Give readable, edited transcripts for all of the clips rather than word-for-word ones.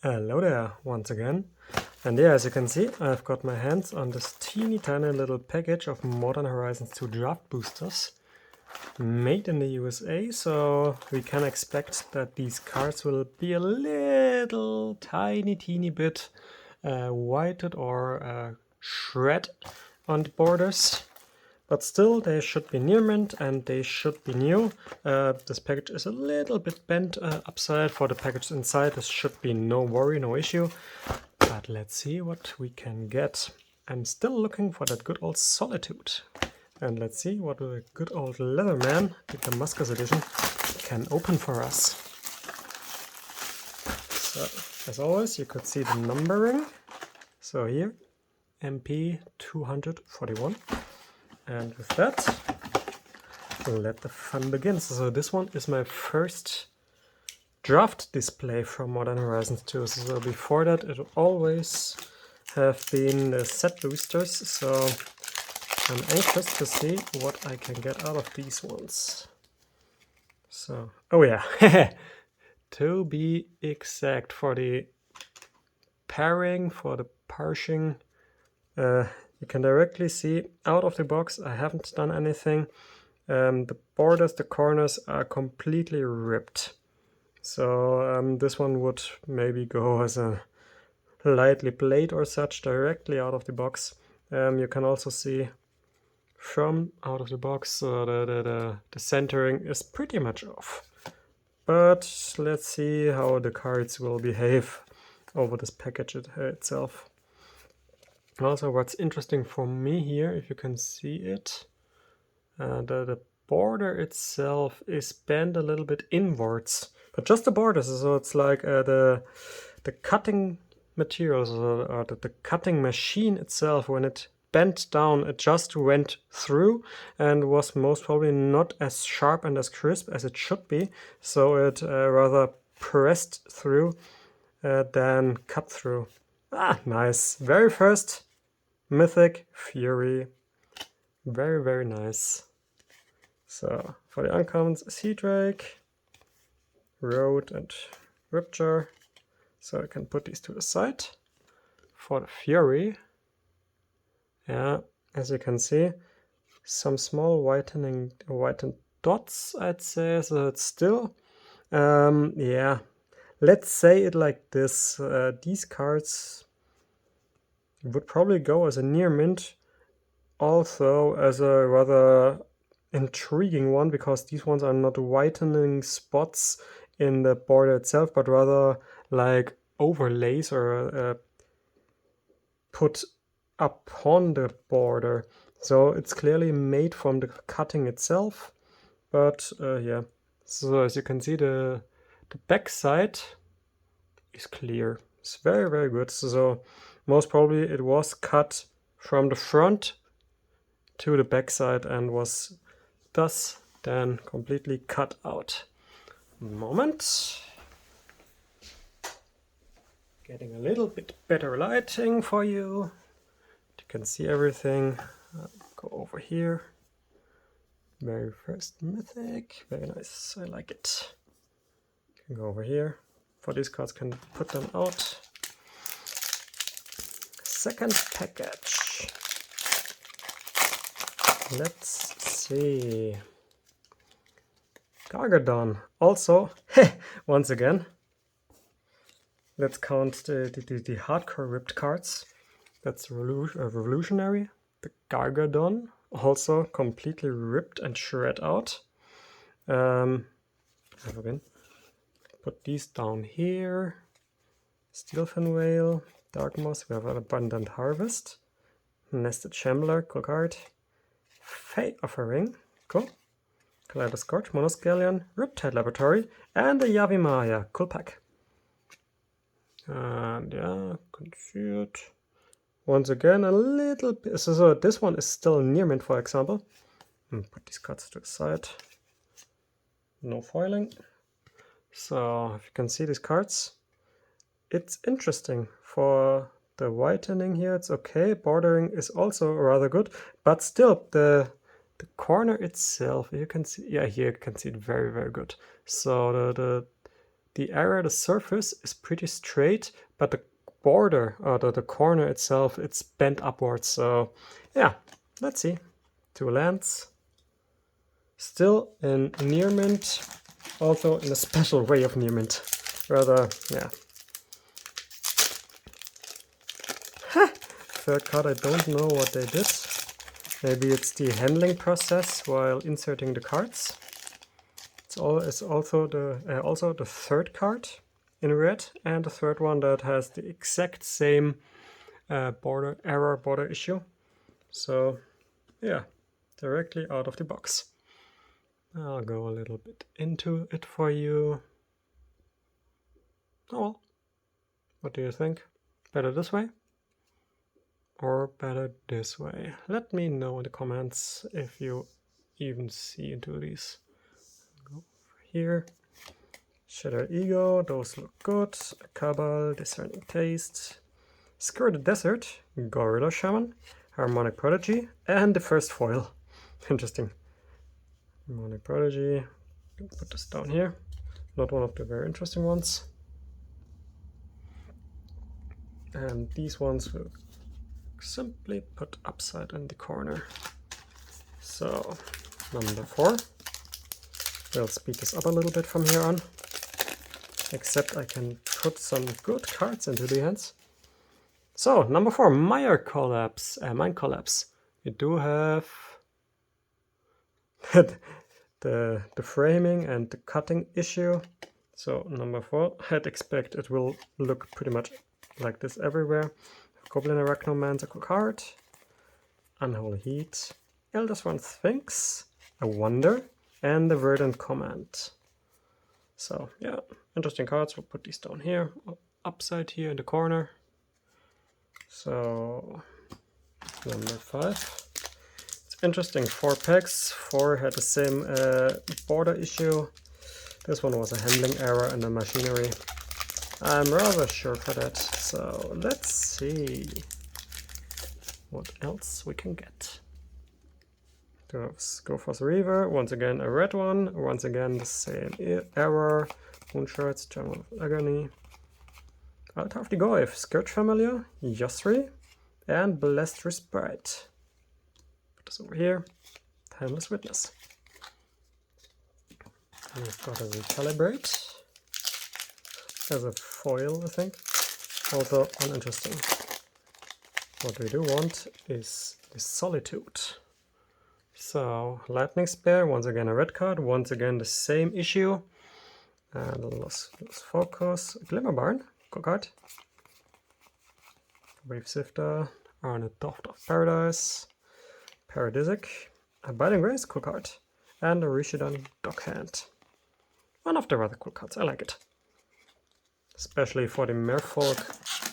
Hello there, once again. And yeah, as you can see, I've got my hands on this teeny tiny little package of Modern Horizons 2 draft boosters made in the USA, so we can expect that these cards will be a little teeny bit whited or shred on the borders. But still, they should be near mint and they should be new. This package is a little bit bent upside. For the package inside, this should be no worry, no issue. But let's see what we can get. I'm still looking for that good old Solitude. And let's see what the good old Leatherman, the Damascus edition, can open for us. So, as always, you could see the numbering. So here, MP 241. And with that, let the fun begin. So this one is my first draft display from Modern Horizons 2. So before that, it always have been the set boosters. So I'm anxious to see what I can get out of these ones. So, oh yeah, to be exact, for the pairing, for the parsing, you can directly see out of the box, I haven't done anything. The borders, the corners are completely ripped. So this one would maybe go as a lightly played or such directly out of the box. You can also see from out of the box the centering is pretty much off. But let's see how the cards will behave over this package itself. Also, what's interesting for me here, if you can see it, the border itself is bent a little bit inwards, but just the borders. So it's like the cutting materials or the cutting machine itself, when it bent down, it just went through and was most probably not as sharp and as crisp as it should be. So it rather pressed through than cut through. Ah, nice. Very first Mythic Fury. Very, very nice. So, for the uncommons, Seadrake, Road, and Ripjaw. So I can put these to the side. For the Fury, yeah, as you can see, some small whitened dots, I'd say. So it's still, yeah, let's say it like this. These cards would probably go as a near mint, also as a rather intriguing one, because these ones are not whitening spots in the border itself, but rather like overlays or put upon the border. So it's clearly made from the cutting itself. But yeah, so as you can see, the back side is clear. It's very, very good. So most probably it was cut from the front to the back side and was thus then completely cut out. Moment. Getting a little bit better lighting for you. You can see everything. Go over here. Very first Mythic. Very nice. I like it. You can go over here. For these cards, can put them out. Second package. Let's see. Gargadon. Also, once again, let's count the hardcore ripped cards. That's Revolutionary. The Gargadon, also completely ripped and shred out. Again, put these down here. Steelfin Whale, Dark Moss, we have an Abundant Harvest. Nested Shambler, cool card. Fey Offering, cool. Kaleidoscorch, Monoscallion, Riptide Laboratory, and the Yavimaya, cool pack. And yeah, can see it. Once again, a little bit. So this one is still near mint, for example. Put these cards to the side. No foiling. So if you can see these cards, it's interesting. For the whitening here, it's okay. Bordering is also rather good, but still the corner itself, you can see, yeah, here you can see it very, very good. So the the area, the surface is pretty straight, but the border, or the corner itself, it's bent upwards. So yeah, let's see. 2 lands. Still in near mint, also in a special way of near mint. Rather, yeah. Third card, I don't know what they did. Maybe it's the handling process while inserting the cards. It's also the third card in red, and the third one that has the exact same border issue. So yeah, directly out of the box. I'll go a little bit into it for you. Oh well, what do you think? Better this way or better this way? Let me know in the comments if you even see into these. Go over here. Shatter Ego, those look good. Cabal, Discerning Taste. Skirt the Desert, Gorilla Shaman, Harmonic Prodigy, and the first foil. Interesting. Harmonic Prodigy. Put this down here. Not one of the very interesting ones. And these ones will simply put upside in the corner. So, number 4. We'll speed this up a little bit from here on. Except I can put some good cards into the hands. So, number 4, Mind Collapse. We do have the framing and the cutting issue. So, number 4, I'd expect it will look pretty much like this everywhere. Goblin Arachnomancer card, Unholy Heat, Elder-Sworn Sphinx, a Wonder, and the Verdant Command. So, yeah, interesting cards. We'll put these down here, upside here in the corner. So, number 5. It's interesting, 4 packs. 4 had the same border issue. This one was a handling error in the machinery. I'm rather sure for that. So, let's see what else we can get. Goforth Reaver, once again a red one. Once again the same error. Moonshards, General of Agony. Altar of the Goyf, Scourge Familiar, Yosri, and Blessed Respite. Put this over here. Timeless Witness. And we've got a Recalibrate as a foil, I think. Also uninteresting. What we do want is the Solitude. So, Lightning Spear, once again a red card, once again the same issue. And Lost Focus, Glimmerbarn. Cool card. Wave Sifter, Arnet Doft of Paradise, Paradisic, a Binding Grace, cool card, and a Rishidan Dockhand. One of the rather cool cards, I like it. Especially for the Merfolk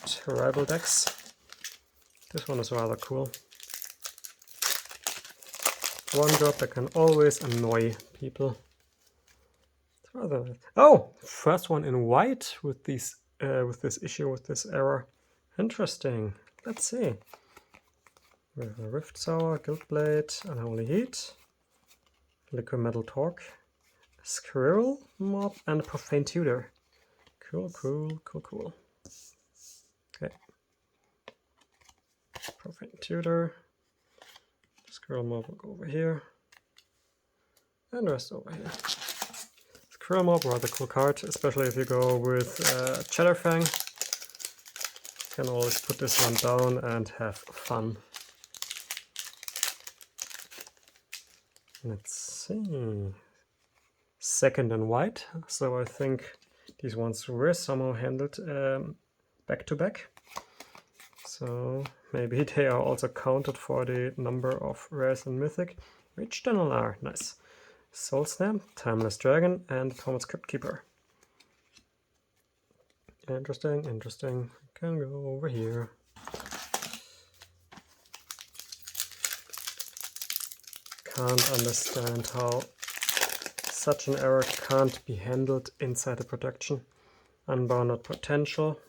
tribal decks. This one is rather cool. One drop that can always annoy people. It's rather nice. Oh! First one in white with these with this issue, with this error. Interesting. Let's see. We have a Rift Sour, Guildblade, Unholy Heat, Liquid Metal Torque, a Squirrel Mob, and a Profane Tutor. Cool, cool, cool, cool. Okay. Profane Tutor. Squirrel Mob will go over here. And the rest over here. Squirrel Mob, rather cool card, especially if you go with Cheddarfang. You can always put this one down and have fun. Let's see. Second in white, so I think these ones were somehow handled back to back. So maybe they are also counted for the number of rares in Mythic. Rich Denalar, nice. Soul Stamp, Timeless Dragon, and Thomas Cryptkeeper. Interesting, interesting. Can go over here. Can't understand how such an error can't be handled inside the production. Unbounded Potential.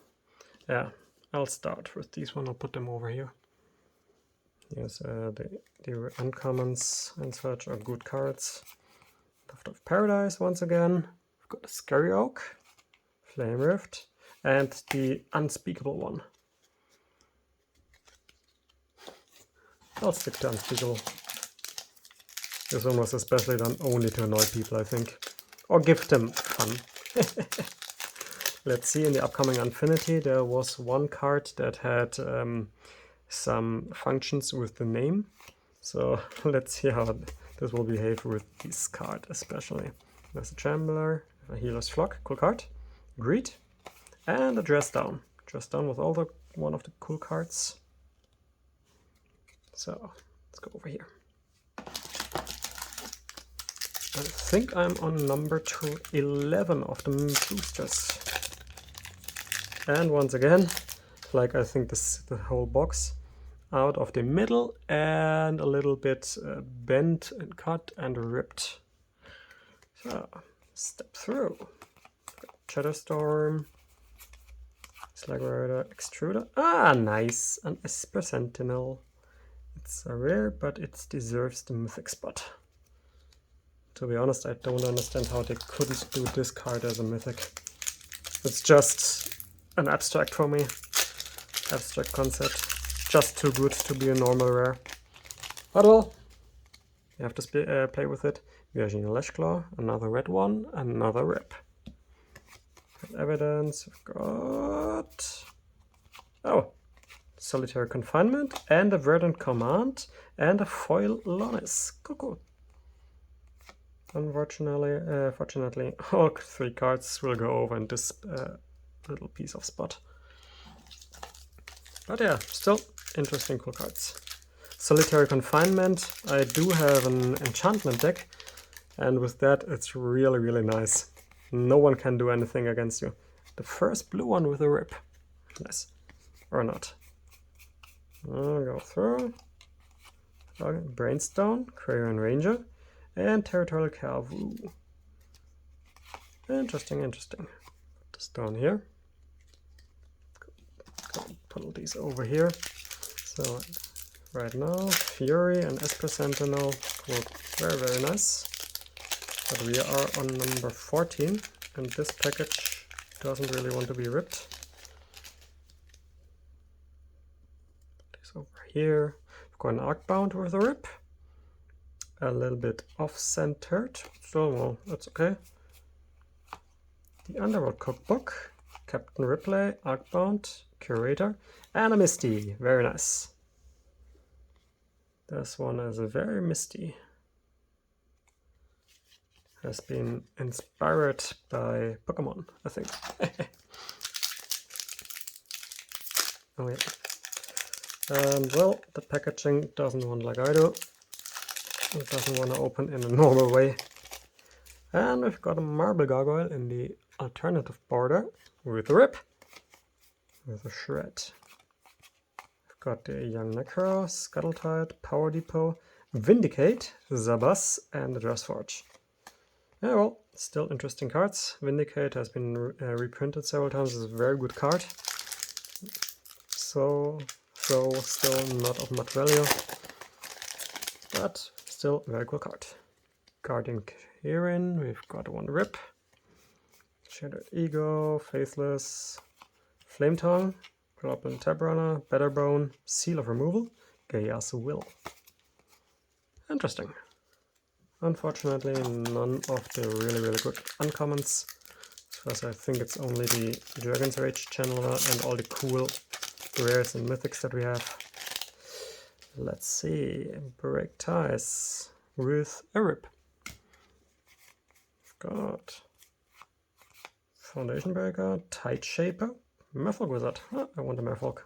Yeah, I'll start with these one. I'll put them over here. Yes, the uncommons and such are good cards. Doft of Paradise once again. We've got a Scary Oak. Flame Rift, and the Unspeakable one. I'll stick to Unspeakable. This one was especially done only to annoy people, I think. Or give them fun. Let's see, in the upcoming Unfinity there was one card that had some functions with the name. So let's see how this will behave with this card especially. There's a Trembler, a Healer's Flock, cool card. Greed, and a Dress Down. Dress Down was all one of the cool cards. So let's go over here. I think I'm on number 11 of the boosters. And once again, like I think the whole box, out of the middle and a little bit bent and cut and ripped. So, step through. Shadowstorm, Slag Rider, Extruder. Ah, nice! An Esper Sentinel. It's a rare, but it deserves the mythic spot. To be honest, I don't understand how they couldn't do this card as a mythic. It's just an abstract for me. Abstract concept. Just too good to be a normal rare. But well, you have to play with it. Virginia Lashclaw, another red one, another rip. Evidence, we've got... Oh! Solitary Confinement, and a Verdant Command, and a foil Lonis. Cool. Fortunately, all 3 cards will go over in this little piece of spot. But yeah, still interesting cool cards. Solitary Confinement, I do have an enchantment deck, and with that it's really, really nice. No one can do anything against you. The first blue one with a rip. Nice. Or not. I'll go through. Brainstone, Crayon Ranger, and Territorial Calvu. Interesting. Put this down here. Put these over here. So right now, Fury and Esper Sentinel look very, very nice. But we are on number 14, and this package doesn't really want to be ripped. Put this over here. We've got an Arcbound with a rip. A little bit off-centered, so well, that's okay. The Underworld Cookbook, Captain Ripley, Arcbound, Curator, and a Misty. Very nice. This one is a very misty. Has been inspired by Pokemon, I think. Oh yeah. Well, the packaging doesn't want like I do. It doesn't want to open in a normal way. And we've got a Marble Gargoyle in the alternative border with a rip, with a shred. We've got the Young Necro, Scuttletide, Power Depot, Vindicate, Zabas, and the Dressforge. Yeah, well, still interesting cards. Vindicate has been reprinted several times. It's a very good card. So still not of much value, but still a very cool card. Guardian Kirin, we've got one rip. Shattered Ego, Faithless, Flame Tongue, Goblin Tabrunner, Betterbone, Seal of Removal, Gaia's Will. Interesting. Unfortunately, none of the really, really good uncommons, because I think it's only the Dragon's Rage Channeler and all the cool rares and mythics that we have. Let's see. Break Ties with a rip. We've got Foundation Breaker, Tide Shaper, Merfolk Wizard. Ah, I want a Merfolk.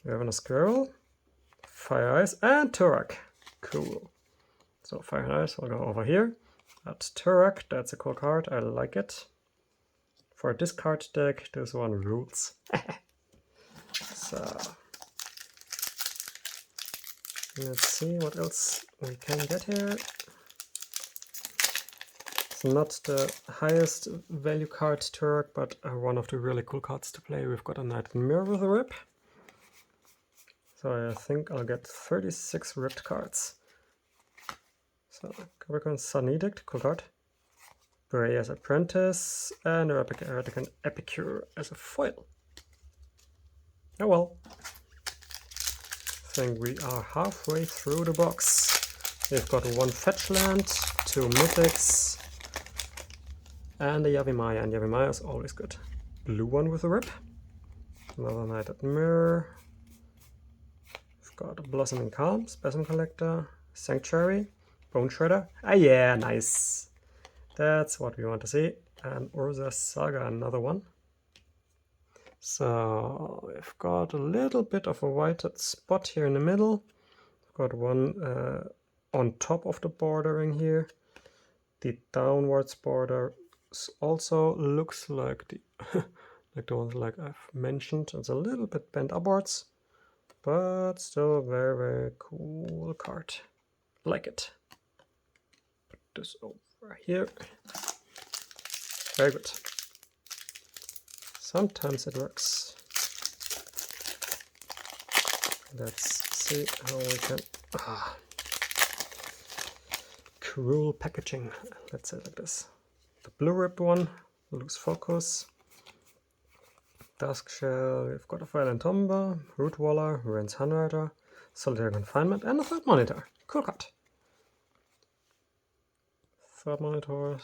We have a Squirrel, Fire Eyes, and Turak. Cool. So Fire Eyes will go over here. That's Turak, that's a cool card, I like it. For this card deck, this one rules. So let's see what else we can get here. It's not the highest value card Turak, but one of the really cool cards to play. We've got a Knight Mirror with a rip. So I think I'll get 36 ripped cards. So Capricorn Sun Edict, cool card. Breyer's Apprentice, and Eradicant Epicure as a foil. Oh well. I think we are halfway through the box. We've got 1 fetch land, 2 mythics, and a Yavimaya, and Yavimaya is always good. Blue one with a rip. Another Knighted Mirror. We've got a Blossoming Calm, Specimen Collector, Sanctuary, Bone Shredder. Ah yeah, nice. That's what we want to see. And Urza's Saga, another one. So we've got a little bit of a whited spot here in the middle. We've got one on top of the bordering here. The downwards border also looks like the like the ones like I've mentioned. It's a little bit bent upwards, but still very, very cool card. Like it. Put this over here. Very good. Sometimes it works. Let's see how we can... Cruel packaging, let's say it like this. The blue ribbed one, loose focus. Dusk Shell, we've got a Violent Tomba, Root Waller, Wren's Handwriter, Solitary Confinement, and a Third Monitor. Cool card. Third Monitor,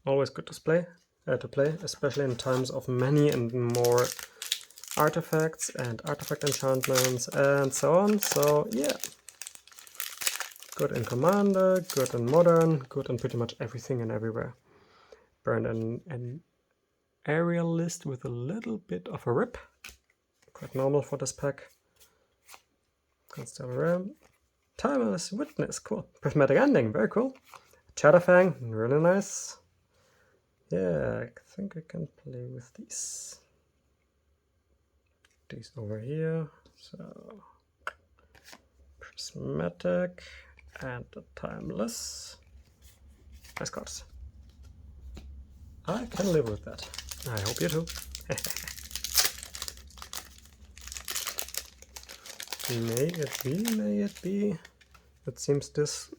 always good to play, especially in times of many and more artifacts and artifact enchantments and so on. So yeah, good in Commander, good in Modern, good in pretty much everything and everywhere. Burn an aerial list with a little bit of a rip, quite normal for this pack. Constellar Ram, Timeless Witness, cool. Prismatic Ending, very cool. Chatterfang, really nice. Yeah, I think we can play with these. These over here. So Prismatic and the Timeless. Nice cards. I can live with that. I hope you too. May it be. It seems this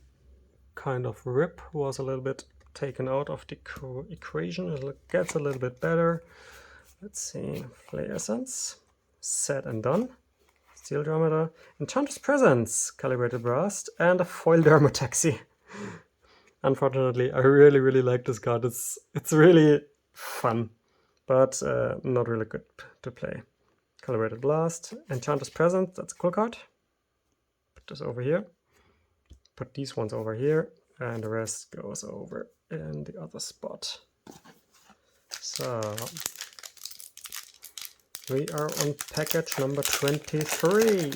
kind of rip was a little bit taken out of the equation. It gets a little bit better. Let's see. Flare Essence. Said and done. Steel Dromedar. Enchantress Presence. Calibrated Blast. And a foil Dermotaxi. Unfortunately, I really like this card. It's really fun, but not really good to play. Calibrated Blast, Enchantress Presence, that's a cool card. Put this over here. Put these ones over here, and the rest goes over in the other spot. So we are on package number 23.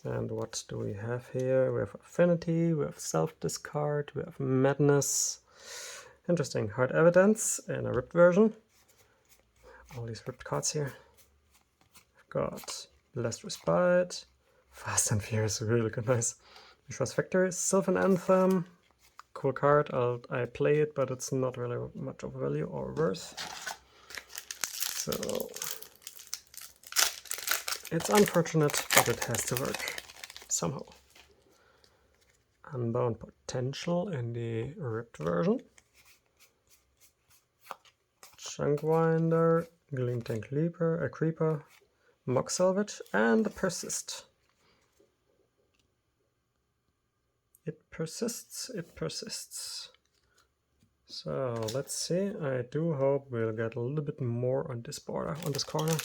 And what do we have here? We have Affinity, we have Self-Discard, we have Madness. Interesting. Hard Evidence in a ripped version. All these ripped cards here. We've got Blessed Respite, Fast and Furious, really good, nice. Mishra's Factory, Sylvan Anthem. Cool card. I play it, but it's not really much of value or worth. So it's unfortunate, but it has to work somehow. Unbound Potential in the ripped version. Chunkwinder, Gleamtank Leaper, a Creeper, Mock Salvage, and Persist. It persists. So let's see. I do hope we'll get a little bit more on this border, on this corner.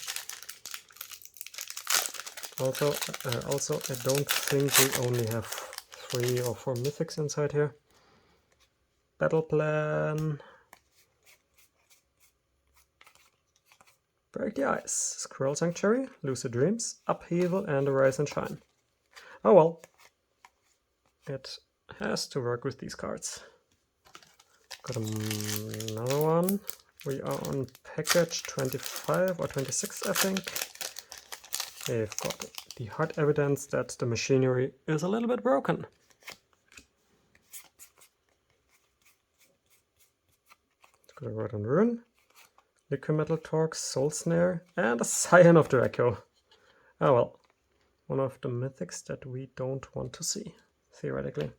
Also, I don't think we only have 3 or 4 mythics inside here. Battle Plan. Break the Ice. Scroll Sanctuary, Lucid Dreams, Upheaval, and Rise and Shine. Oh well. It has to work with these cards. Got another one. We are on package 25 or 26, I think. We've got the hard evidence that the machinery is a little bit broken. Let's go to Rod and Ruin, Liquid Metal Torque, Soul Snare, and a Scion of Draco. Oh well, one of the mythics that we don't want to see, theoretically.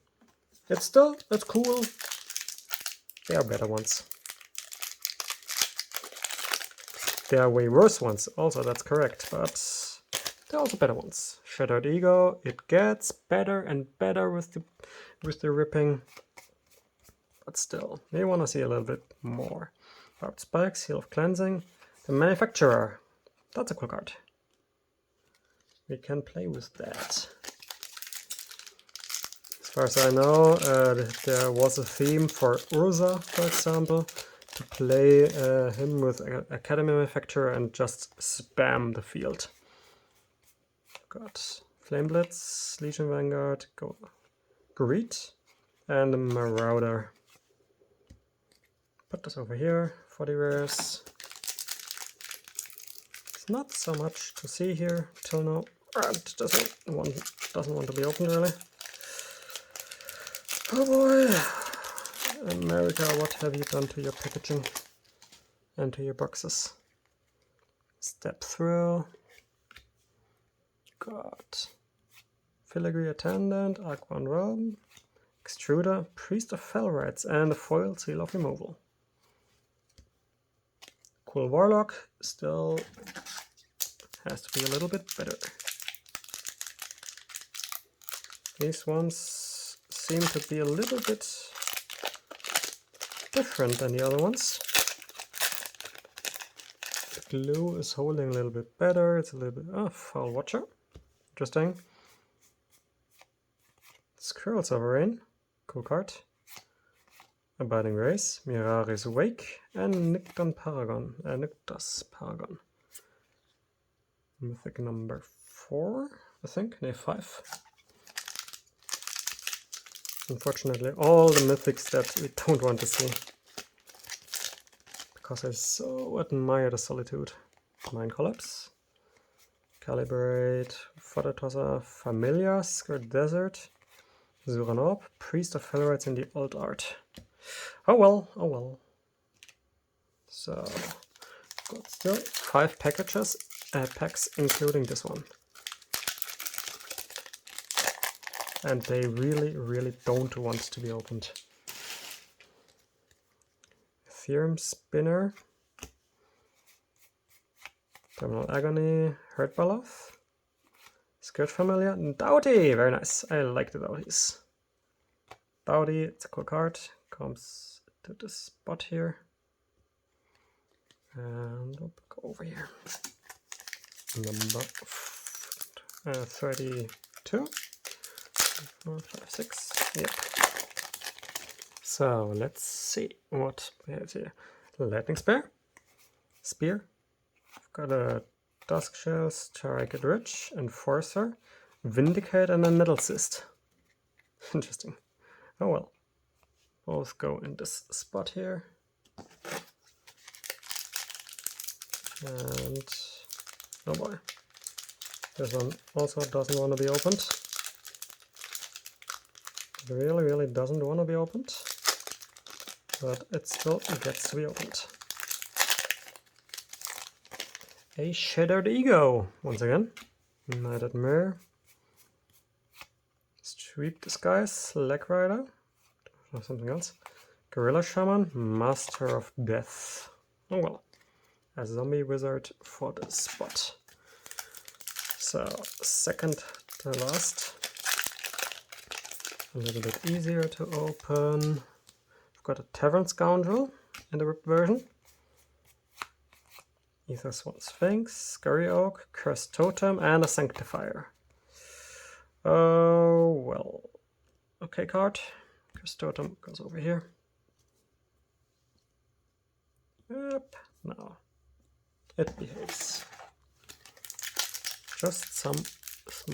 It's cool. There are better ones. There are way worse ones, also, that's correct, but there are also better ones. Shattered Ego, it gets better and better with the ripping, but still, we want to see a little bit more. Barbed Spikes, Seal of Cleansing, the Manufacturer, that's a cool card. We can play with that. As far as I know, there was a theme for Urza, for example, to play him with Academy Manufacturer and just spam the field. Got Flame Blitz, Legion Vanguard, Greed, and a Marauder. Put this over here for the rares. It's not so much to see here till now. It doesn't want to be opened really. Oh boy! America, what have you done to your packaging and to your boxes? Step through. Got Filigree Attendant, Arcane Realm, Extruder, Priest of Felrites, and a foil Seal of Removal. Cool Warlock still has to be a little bit better. These ones seem to be a little bit different than the other ones. The glue is holding a little bit better. It's a little bit... Foul Watcher. Interesting. Squirrel Sovereign. Cool card. Abiding Race. Mirari's Wake. And Nyctas Paragon. Mythic number 4, I think. No, 5. Unfortunately, all the mythics that we don't want to see. Because I so admire the Solitude. Mind Collapse. Calibrate. Fodder Tosser. Familiar. Skirt Desert. Zuran Orb. Priest of Felrites in the Old Art. Oh well, oh well. So, got still 5 packs, including this one. And they really, really don't want to be opened. Ethereum Spinner. Terminal Agony. Hurt Baloth. Skirt Familiar. Doughty! Very nice. I like the Doughties. Doughty, it's a cool card. Comes to the spot here. And we'll go over here. Number 32. 4, 5, 6. Yep. So let's see what we have here. Lightning Spear. I've got a Dusk Shells, Target Ridge, Enforcer, Vindicate, and a Metal Cyst. Interesting. Oh well. Both go in this spot here. And oh boy. This one also doesn't want to be opened. It really, really doesn't want to be opened. But it still gets to be opened. A Shattered Ego, once again. Knighted Mirror. Sweep Disguise, Slag Rider. Or something else. Gorilla Shaman, Master of Death. Oh well. A Zombie Wizard for the spot. So, second to last. A little bit easier to open. We've got a Tavern Scoundrel in the ripped version. Aethersworn Sphinx, Scurry Oak, Cursed Totem, and a Sanctifier. Oh, well. Okay, card. Cursed Totem goes over here. Yep, no. It behaves. Just some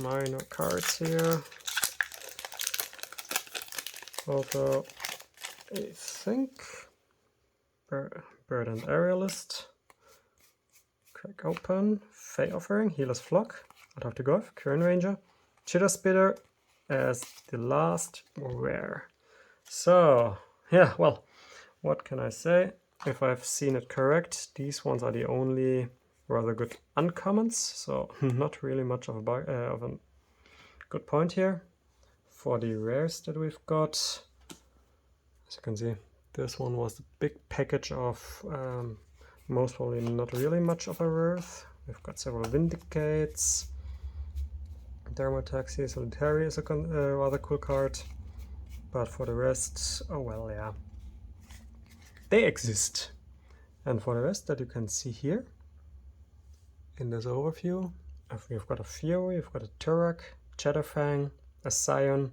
minor cards here. Although, I think Bird and Aerialist. Crack Open, Fey Offering, Healer's Flock, I'd have to go with Kern Ranger, Chitter Spitter as the last rare. So, yeah, well, what can I say? If I've seen it correct, these ones are the only rather good uncommons, so not really much of a good point here. For the rares that we've got, as you can see, This one was the big package of most probably not really much of a worth. We've got several Vindicates. Dermotaxi Solitary is a rather cool card. But for the rest, oh well, yeah. They exist. And for the rest that you can see here, in this overview, we've got a Fury, we've got a Turok, Shadowfang, a Scion.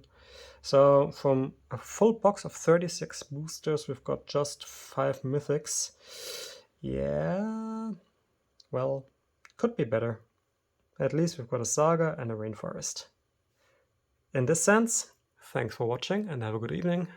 So from a full box of 36 boosters, we've got just 5 mythics. Yeah, well, could be better. At least we've got a Saga and a Rainforest. In this sense, thanks for watching and have a good evening.